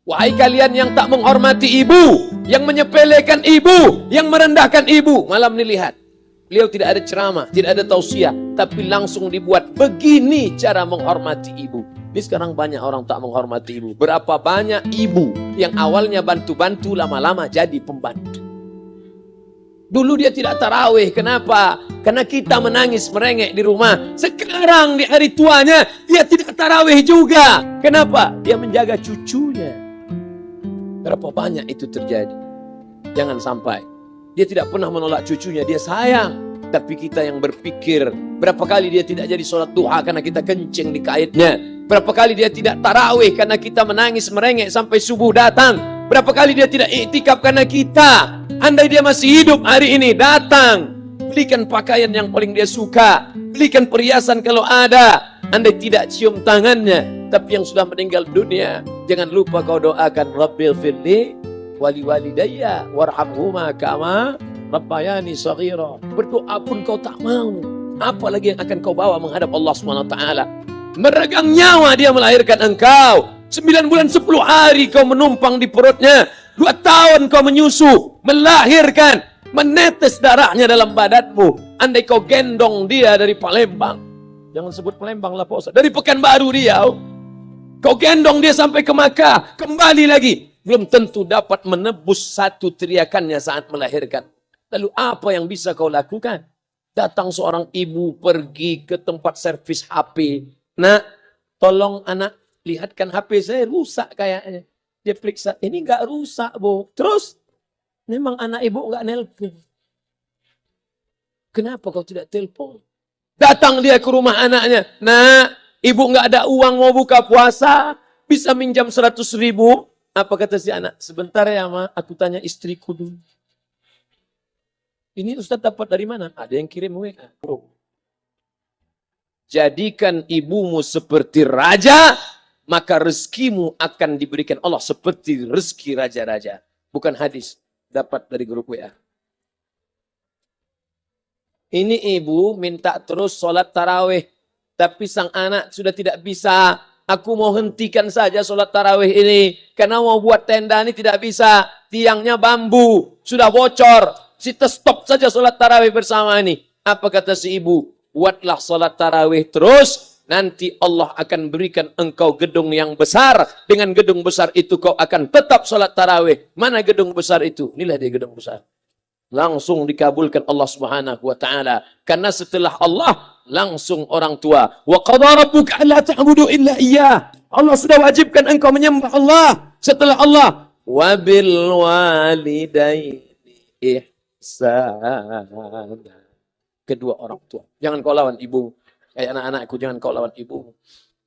Wahai kalian yang tak menghormati ibu, yang menyepelekan ibu, yang merendahkan ibu. Malam ini lihat, beliau tidak ada ceramah, tidak ada tausiah, tapi langsung dibuat begini cara menghormati ibu. Ini sekarang banyak orang tak menghormati ibu. Berapa banyak ibu yang awalnya bantu-bantu, lama-lama jadi pembantu. Dulu dia tidak tarawih, kenapa? Karena kita menangis merengek di rumah. Sekarang di hari tuanya dia tidak tarawih juga. Kenapa? Dia menjaga cucunya. Berapa banyak itu terjadi? Jangan sampai. Dia tidak pernah menolak cucunya, dia sayang. Tapi kita yang berpikir, berapa kali dia tidak jadi sholat duha karena kita kencing di kaitnya. Berapa kali dia tidak tarawih karena kita menangis merengek sampai subuh datang. Berapa kali dia tidak iktikaf karena kita. Andai dia masih hidup hari ini, datang. Belikan pakaian yang paling dia suka. Belikan perhiasan kalau ada. Andai tidak cium tangannya. Tapi yang sudah meninggal dunia, jangan lupa kau doakan, Rabbil firli wali walidayya warhamhuma kama rabbayani shaghira. Berdoa pun kau tak mau. Apalagi yang akan kau bawa menghadap Allah SWT. Meregang nyawa dia melahirkan engkau. 9 bulan 10 hari kau menumpang di perutnya. 2 tahun kau menyusu, melahirkan, menetes darahnya dalam badanmu. Andai kau gendong dia dari Palembang. Jangan sebut Palembang lah Pak Ustaz. Dari Pekanbaru Riau. Kau gendong dia sampai ke Makkah. Kembali lagi. Belum tentu dapat menebus satu teriakannya saat melahirkan. Lalu apa yang bisa kau lakukan? Datang seorang ibu pergi ke tempat servis HP. Nak, tolong anak lihatkan HP saya rusak kayaknya. Dia periksa, ini enggak rusak Bu. Terus, memang anak ibu enggak nelpon. Kenapa kau tidak telepon? Datang dia ke rumah anaknya. Nak, ibu enggak ada uang mau buka puasa. Bisa minjam 100.000. Apa kata si anak? Sebentar ya Ma, aku tanya istriku dulu. Ini Ustaz dapat dari mana? Ada yang kirim WA. Jadikan ibumu seperti raja, maka rezekimu akan diberikan Allah seperti rezeki raja-raja. Bukan hadis, dapat dari grup WA. Ini ibu minta terus sholat tarawih, tapi sang anak sudah tidak bisa. Aku mau hentikan saja sholat tarawih ini, karena mau buat tenda ini tidak bisa. Tiangnya bambu, sudah bocor. Kita stop saja sholat tarawih bersama ini. Apa kata si ibu? Buatlah sholat tarawih terus. Nanti Allah akan berikan engkau gedung yang besar. Dengan gedung besar itu kau akan tetap sholat tarawih. Mana gedung besar itu? Inilah dia gedung besar. Langsung dikabulkan Allah Subhanahu wa taala. Karena setelah Allah langsung orang tua. Wa qadha rabbuka alla ta'budu illa iyyah. Allah sudah wajibkan engkau menyembah Allah. Setelah Allah, wa bil walidaini ihsana. Kedua orang tua. Jangan kau lawan ibumu. Kayak anak-anakku, jangan kau lawan ibumu.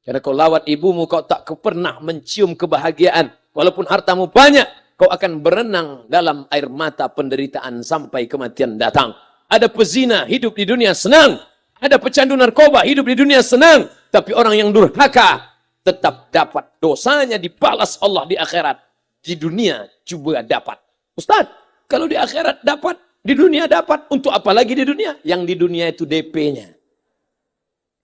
Karena kau lawan ibumu, kau tak pernah mencium kebahagiaan. Walaupun hartamu banyak, kau akan berenang dalam air mata penderitaan sampai kematian datang. Ada pezina hidup di dunia senang. Ada pecandu narkoba hidup di dunia senang. Tapi orang yang durhaka tetap dapat dosanya dibalas Allah di akhirat. Di dunia juga dapat. Ustaz, kalau di akhirat dapat, di dunia dapat. Untuk apa lagi di dunia? Yang di dunia itu DP-nya.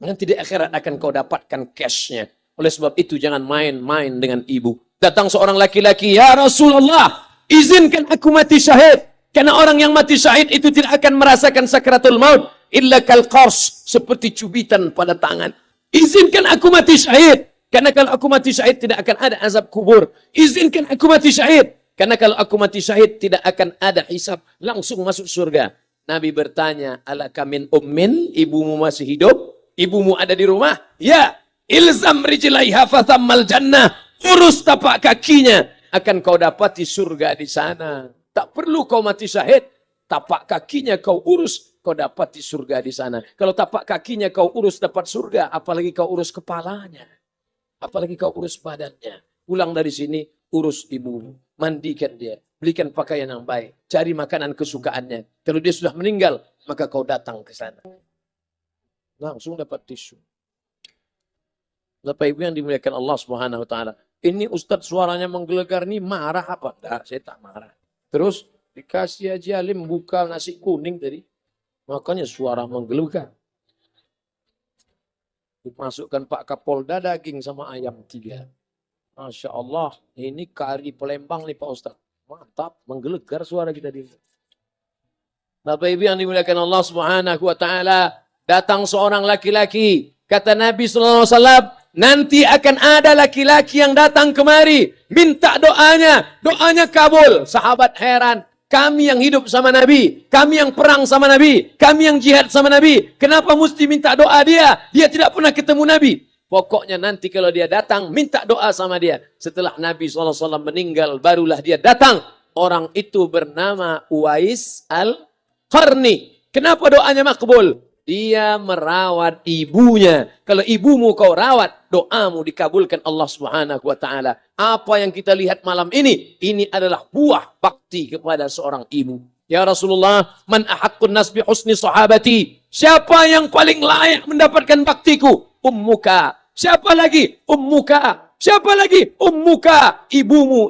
Nanti di akhirat akan kau dapatkan cash-nya. Oleh sebab itu jangan main-main dengan ibu. Datang seorang laki-laki, ya Rasulullah, izinkan aku mati syahid. Karena orang yang mati syahid itu tidak akan merasakan sakratul maut. Illa kal qars, seperti cubitan pada tangan. Izinkan aku mati syahid. Karena kalau aku mati syahid tidak akan ada azab kubur. Izinkan aku mati syahid. Karena kalau aku mati syahid tidak akan ada hisab. Langsung masuk surga. Nabi bertanya, alaka min ummin, ibumu masih hidup? Ibumu ada di rumah? Ya. Ilzam rijlaiha fathammal jannah. Urus tapak kakinya. Akan kau dapati surga di sana. Tak perlu kau mati syahid. Tapak kakinya kau urus. Kau dapati surga di sana. Kalau tapak kakinya kau urus dapat surga. Apalagi kau urus kepalanya. Apalagi kau urus badannya. Pulang dari sini urus ibumu. Mandikan dia. Belikan pakaian yang baik. Cari makanan kesukaannya. Kalau dia sudah meninggal. Maka kau datang ke sana. Langsung dapat tisu. Bapak Ibu yang dimuliakan Allah Subhanahu wa taala. Ini Ustadz suaranya menggelegar nih, marah apa? Enggak, saya tak marah. Terus dikasih aja alim buka nasi kuning tadi. Makanya suara menggelegar. Dimasukkan Pak Kapolda daging sama ayam 3. Masya Allah, ini kari Palembang nih Pak Ustadz. Mantap, menggelegar suara kita di Bapak Ibu yang dimuliakan Allah Subhanahu wa taala, datang seorang laki-laki, kata Nabi sallallahu alaihi wasallam, nanti akan ada laki-laki yang datang kemari, minta doanya kabul. Sahabat heran, kami yang hidup sama Nabi, kami yang perang sama Nabi, kami yang jihad sama Nabi, kenapa mesti minta doa dia? Dia tidak pernah ketemu Nabi. Pokoknya nanti kalau dia datang, minta doa sama dia. Setelah Nabi SAW meninggal, barulah dia datang. Orang itu bernama Uwais Al-Qarni. Kenapa doanya makbul? Dia merawat ibunya. Kalau ibumu kau rawat, doamu dikabulkan Allah Subhanahu wa taala. Apa yang kita lihat malam ini adalah buah bakti kepada seorang ibu. Ya Rasulullah, man ahaqqun nas bi husni sahabati? Siapa yang paling layak mendapatkan baktiku? Ummuka. Siapa lagi? Ummuka. Siapa lagi? Ummuka. Ibumu.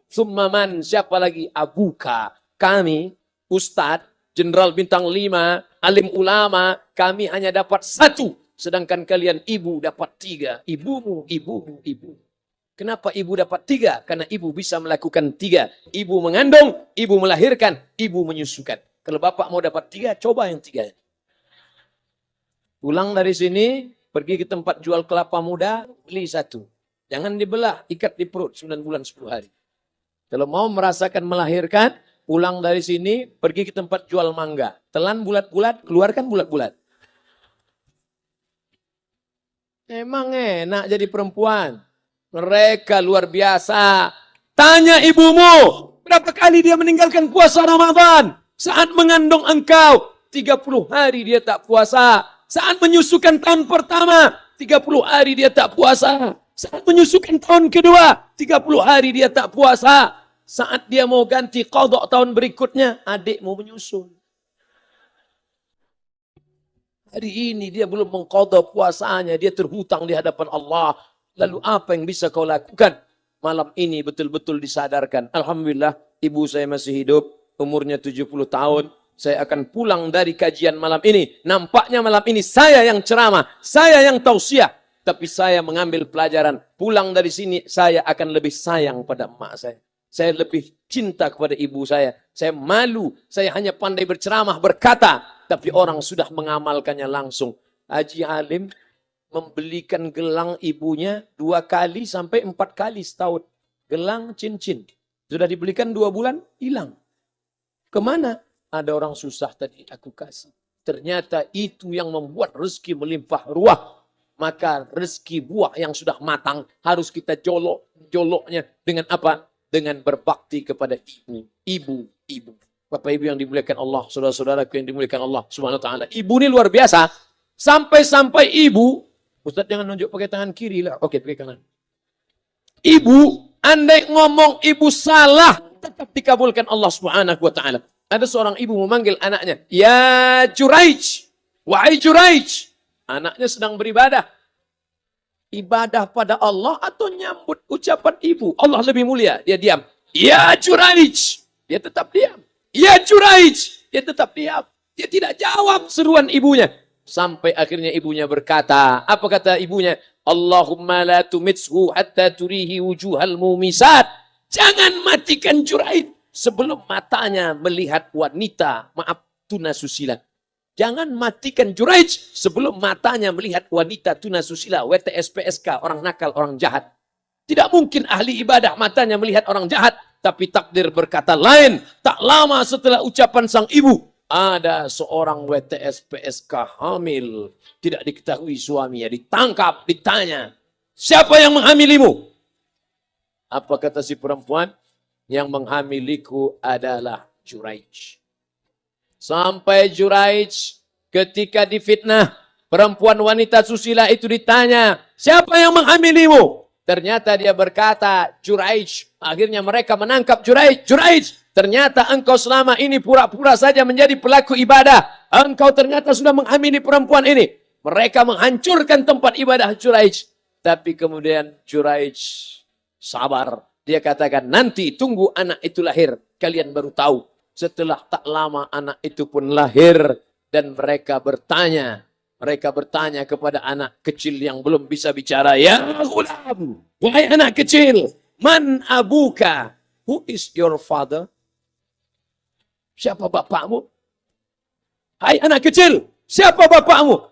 Summa man? Siapa lagi? Abuka. Kami, Ustadz, Jenderal Bintang 5, alim ulama, kami hanya dapat 1. Sedangkan kalian ibu dapat 3. Ibumu. Kenapa ibu dapat 3? Karena ibu bisa melakukan 3. Ibu mengandung, ibu melahirkan, ibu menyusukan. Kalau bapak mau dapat 3, coba yang 3. Pulang dari sini, pergi ke tempat jual kelapa muda, beli 1. Jangan dibelah, ikat di perut 9 bulan 10 hari. Kalau mau merasakan melahirkan, pulang dari sini, pergi ke tempat jual mangga. Telan bulat-bulat, keluarkan bulat-bulat. Emang enak jadi perempuan. Mereka luar biasa. Tanya ibumu, berapa kali dia meninggalkan puasa Ramadan? Saat mengandung engkau, 30 hari dia tak puasa. Saat menyusukan tahun pertama, 30 hari dia tak puasa. Saat menyusukan tahun kedua, 30 hari dia tak puasa. Saat dia mau ganti qadha tahun berikutnya, adik mau menyusul. Hari ini dia belum mengqadha puasanya, dia terhutang di hadapan Allah. Lalu apa yang bisa kau lakukan? Malam ini betul-betul disadarkan. Alhamdulillah, ibu saya masih hidup, umurnya 70 tahun. Saya akan pulang dari kajian malam ini. Nampaknya malam ini saya yang ceramah, saya yang tausiah. Tapi saya mengambil pelajaran. Pulang dari sini, saya akan lebih sayang pada emak saya. Saya lebih cinta kepada ibu saya. Saya malu. Saya hanya pandai berceramah, berkata. Tapi orang sudah mengamalkannya langsung. Haji Halim membelikan gelang ibunya 2 kali sampai 4 kali setahun. Gelang cincin. Sudah dibelikan 2 bulan, hilang. Kemana? Ada orang susah tadi aku kasih. Ternyata itu yang membuat rezeki melimpah ruah. Maka rezeki buah yang sudah matang harus kita joloknya dengan apa? Dengan berbakti kepada ibu. Bapak Ibu yang dimuliakan Allah, saudara-saudaraku yang dimuliakan Allah Subhanahu wa taala. Ibu ini luar biasa. Sampai-sampai ibu, Ustaz jangan nunjuk pakai tangan kiri lah. Oke, pakai kanan. Ibu, andai ngomong ibu salah, tetap dikabulkan Allah Subhanahu wa taala. Ada seorang ibu memanggil anaknya, "Ya Juraij, wahai Juraij." Anaknya sedang beribadah. Ibadah pada Allah atau nyambut ucapan ibu? Allah lebih mulia. Dia diam. "Ya Juraij." Dia tetap diam. "Ya Juraij." Dia tetap diam. Dia tidak jawab seruan ibunya. Sampai akhirnya ibunya berkata, apa kata ibunya? "Allahumma la tumitshu hatta turihi wujuhal mumisat." Jangan matikan Juraij sebelum matanya melihat wanita, maaf, tunasusila. Jangan matikan Juraij sebelum matanya melihat wanita tunasusila, WTS PSK, orang nakal, orang jahat. Tidak mungkin ahli ibadah matanya melihat orang jahat, tapi takdir berkata lain. Tak lama setelah ucapan sang ibu, ada seorang WTS PSK hamil, tidak diketahui suaminya, ditangkap, ditanya, "Siapa yang menghamilimu?" Apa kata si perempuan? "Yang menghamiliku adalah Juraij." Sampai Juraij ketika difitnah, perempuan wanita susila itu ditanya, "Siapa yang menghamilimu?" Ternyata dia berkata, "Juraij." Akhirnya mereka menangkap Juraij. "Juraij, ternyata engkau selama ini pura-pura saja menjadi pelaku ibadah. Engkau ternyata sudah menghamili perempuan ini." Mereka menghancurkan tempat ibadah Juraij. Tapi kemudian Juraij sabar. Dia katakan, "Nanti tunggu anak itu lahir. Kalian baru tahu." Setelah tak lama anak itu pun lahir. Dan mereka bertanya, Mereka bertanya kepada anak kecil yang belum bisa bicara, "Ya ghulam, wahai anak kecil, man abuka? Who is your father?" Siapa bapakmu? Hai anak kecil, siapa bapakmu?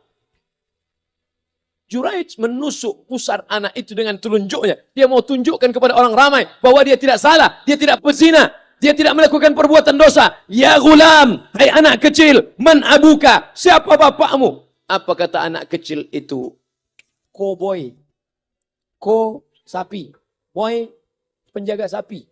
Juraij menusuk pusar anak itu dengan telunjuknya. Dia mau tunjukkan kepada orang ramai bahwa dia tidak salah, dia tidak pezina, dia tidak melakukan perbuatan dosa. Ya ghulam, hai anak kecil, man abuka? Siapa bapakmu? Apa kata anak kecil itu? Ko boy. Ko sapi. Boy penjaga sapi.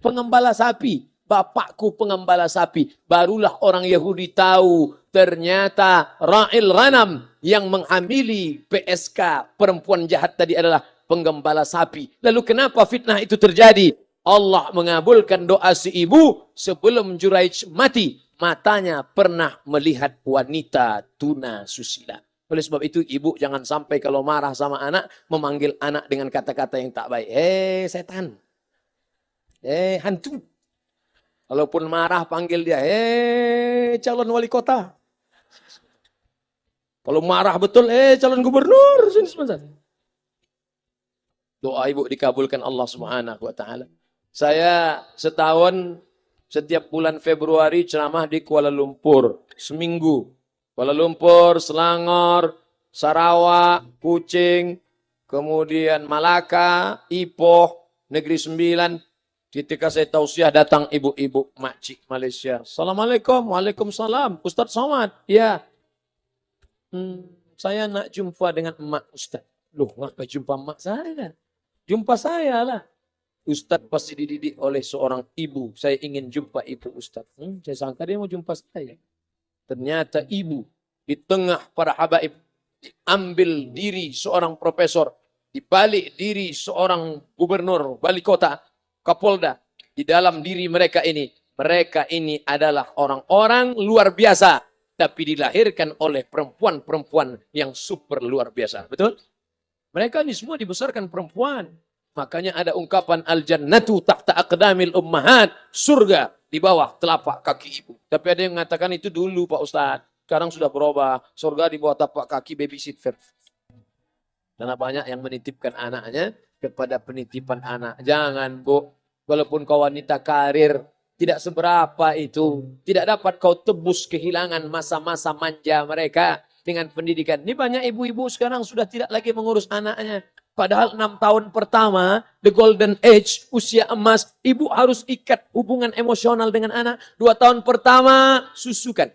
Pengembala sapi. Bapakku pengembala sapi. Barulah orang Yahudi tahu ternyata ra'il ghanam yang menghamili PSK perempuan jahat tadi adalah penggembala sapi. Lalu kenapa fitnah itu terjadi? Allah mengabulkan doa si ibu sebelum Juraij mati. Matanya pernah melihat wanita tuna susila. Oleh sebab itu ibu jangan sampai kalau marah sama anak memanggil anak dengan kata-kata yang tak baik. Setan. Hantu. Kalaupun marah panggil dia, calon wali kota. Kalau marah betul, calon gubernur. Doa ibu dikabulkan Allah Subhanahu wa taala. Saya setahun setiap bulan Februari ceramah di Kuala Lumpur seminggu. Kuala Lumpur, Selangor, Sarawak, Kuching, kemudian Malaka, Ipoh, Negeri Sembilan. Ketika saya tausiah datang ibu-ibu makcik Malaysia. Assalamualaikum, waalaikumsalam. Ustaz Somad, ya. Saya nak jumpa dengan emak Ustaz. Loh, ngapa jumpa emak saya? Jumpa saya lah. Ustaz pasti dididik oleh seorang ibu. Saya ingin jumpa ibu Ustaz. Saya sangka dia mau jumpa saya. Ternyata ibu di tengah para habaib diambil diri seorang profesor, dibalik diri seorang gubernur, wali kota, Kapolda. Di dalam diri mereka ini adalah orang-orang luar biasa. Tapi dilahirkan oleh perempuan-perempuan yang super luar biasa. Betul? Mereka ini semua dibesarkan perempuan. Makanya ada ungkapan al-jannatu tahta aqdamil ummahat. Surga di bawah telapak kaki ibu. Tapi ada yang mengatakan itu dulu Pak Ustadz. Sekarang sudah berubah. Surga di bawah tapak kaki babysitter. Karena banyak yang menitipkan anaknya kepada penitipan anak. Jangan Bu, walaupun kau wanita karir, tidak seberapa itu. Tidak dapat kau tebus kehilangan masa-masa manja mereka dengan pendidikan. Ini banyak ibu-ibu sekarang sudah tidak lagi mengurus anaknya. Padahal 6 tahun pertama, the golden age, usia emas, ibu harus ikat hubungan emosional dengan anak. 2 tahun pertama, susukan.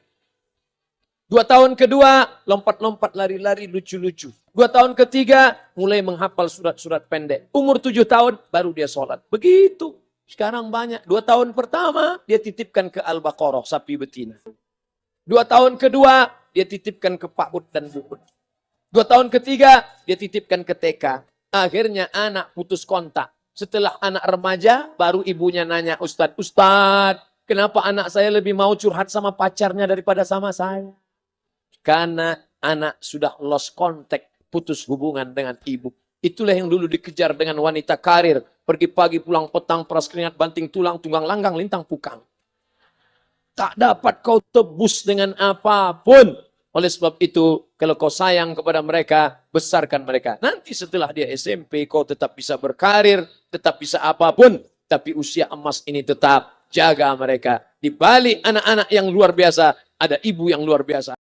2 tahun kedua, lompat-lompat, lari-lari, lucu-lucu. 2 tahun ketiga, mulai menghafal surat-surat pendek. Umur 7 tahun, baru dia sholat. Begitu. Sekarang banyak. 2 tahun pertama, dia titipkan ke Al-Baqarah, sapi betina. 2 tahun kedua, dia titipkan ke Pak Ud dan Bu Ud. 2 tahun ketiga, dia titipkan ke TK. Akhirnya anak putus kontak. Setelah anak remaja, baru ibunya nanya, Ustadz, kenapa anak saya lebih mau curhat sama pacarnya daripada sama saya? Karena anak sudah lost contact, putus hubungan dengan ibu. Itulah yang dulu dikejar dengan wanita karir. Pergi pagi, pulang petang, peras keringat, banting tulang, tunggang langgang, lintang pukang. Tak dapat kau tebus dengan apapun. Oleh sebab itu, kalau kau sayang kepada mereka, besarkan mereka. Nanti setelah dia SMP, kau tetap bisa berkarir, tetap bisa apapun. Tapi usia emas ini tetap jaga mereka. Di balik anak-anak yang luar biasa, ada ibu yang luar biasa.